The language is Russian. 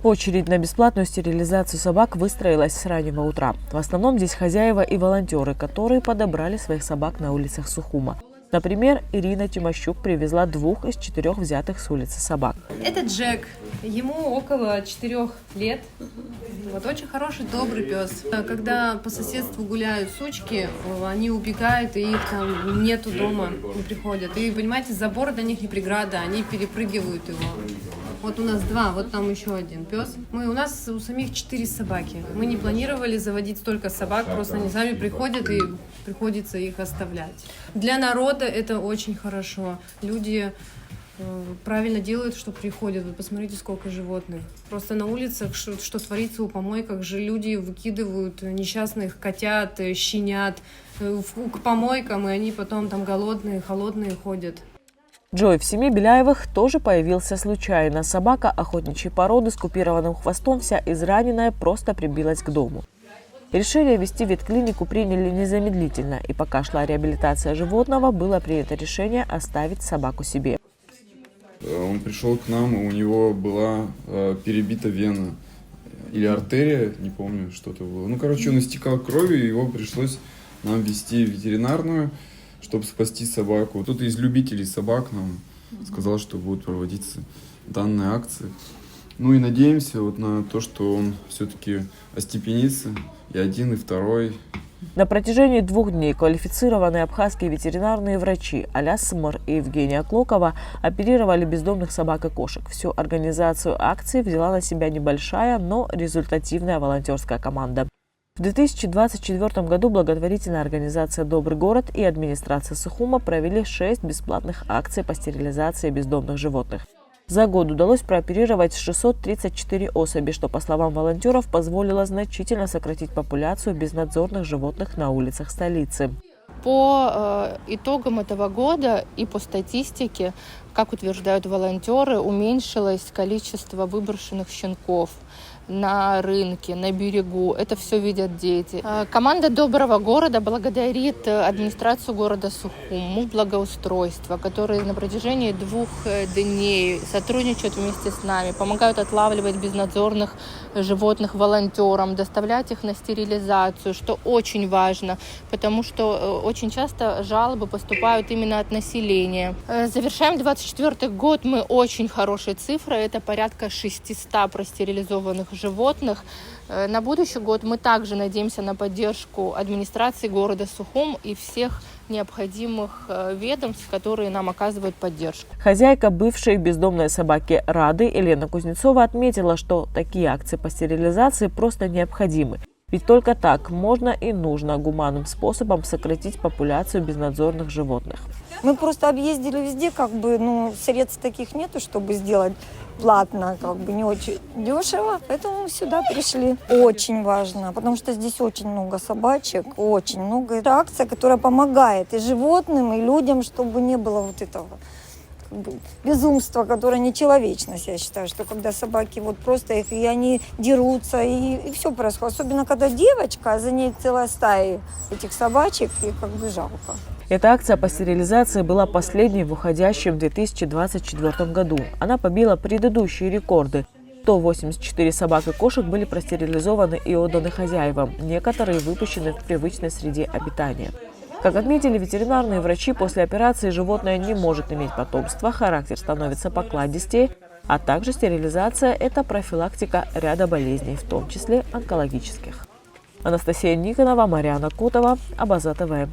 Очередь на бесплатную стерилизацию собак выстроилась с раннего утра. В основном здесь хозяева и волонтеры, которые подобрали своих собак на улицах Сухума. Например, Ирина Тимощук привезла 2 из 4 взятых с улицы собак. Это Джек. Ему около 4 лет. Вот очень хороший, добрый пес. Когда по соседству гуляют сучки, они убегают, и их там нету дома, не приходят. И, понимаете, забор для них не преграда, они перепрыгивают его. Вот у нас 2, вот там еще один пес. У нас у самих 4 собаки. Мы не планировали заводить столько собак, просто они сами приходят и приходится их оставлять. Для народа это очень хорошо. Люди правильно делают, что приходят. Вы посмотрите, сколько животных. Просто на улицах, что творится у помойках, же люди выкидывают несчастных котят, щенят к помойкам, и они потом там голодные, холодные ходят. Джой в семье Беляевых тоже появился случайно. Собака охотничьей породы с купированным хвостом, вся израненная, просто прибилась к дому. Решение вести ветклинику приняли незамедлительно, и пока шла реабилитация животного, было принято решение оставить собаку себе. Он пришел к нам, и у него была перебита вена или артерия, не помню, что это было. Он истекал кровью, и его пришлось нам везти в ветеринарную, чтобы спасти собаку. Кто-то из любителей собак нам сказал, что будут проводиться данные акции. И надеемся на то, что он все-таки остепенится, и один, и второй. На протяжении 2 дней квалифицированные абхазские ветеринарные врачи Аля Смыр и Евгения Клокова оперировали бездомных собак и кошек. Всю организацию акции взяла на себя небольшая, но результативная волонтерская команда. В 2024 году благотворительная организация «Добрый город» и администрация Сухума провели 6 бесплатных акций по стерилизации бездомных животных. За год удалось прооперировать 634 особи, что, по словам волонтеров, позволило значительно сократить популяцию безнадзорных животных на улицах столицы. По итогам этого года и по статистике, как утверждают волонтеры, уменьшилось количество выброшенных щенков на рынке, на берегу. Это все видят дети. Команда «Доброго города» благодарит администрацию города Сухум, благоустройство, которые на протяжении 2 дней сотрудничают вместе с нами, помогают отлавливать безнадзорных животных волонтерам, доставлять их на стерилизацию, что очень важно, потому что очень часто жалобы поступают именно от населения. Завершаем 2024 год мы очень хорошей цифрой, это порядка 600 простерилизованных животных. На будущий год мы также надеемся на поддержку администрации города Сухум и всех необходимых ведомств, которые нам оказывают поддержку. Хозяйка бывшей бездомной собаки Рады Елена Кузнецова отметила, что такие акции по стерилизации просто необходимы. Ведь только так можно и нужно гуманным способом сократить популяцию безнадзорных животных. Мы просто объездили везде, средств таких нету, чтобы сделать платно, не очень дешево, поэтому сюда пришли. Очень важно, потому что здесь очень много собачек, очень много. Это акция, которая помогает и животным, и людям, чтобы не было этого безумства, которое нечеловечность, я считаю, что когда собаки и они дерутся, и все происходит. Особенно, когда девочка, а за ней целая стая этих собачек, и жалко. Эта акция по стерилизации была последней в уходящем 2024 году. Она побила предыдущие рекорды. 184 собак и кошек были простерилизованы и отданы хозяевам. Некоторые выпущены в привычной среде обитания. Как отметили ветеринарные врачи, после операции животное не может иметь потомства, характер становится покладистее, а также стерилизация – это профилактика ряда болезней, в том числе онкологических. Анастасия Никонова, Мариана Котова, Абаза ТВ.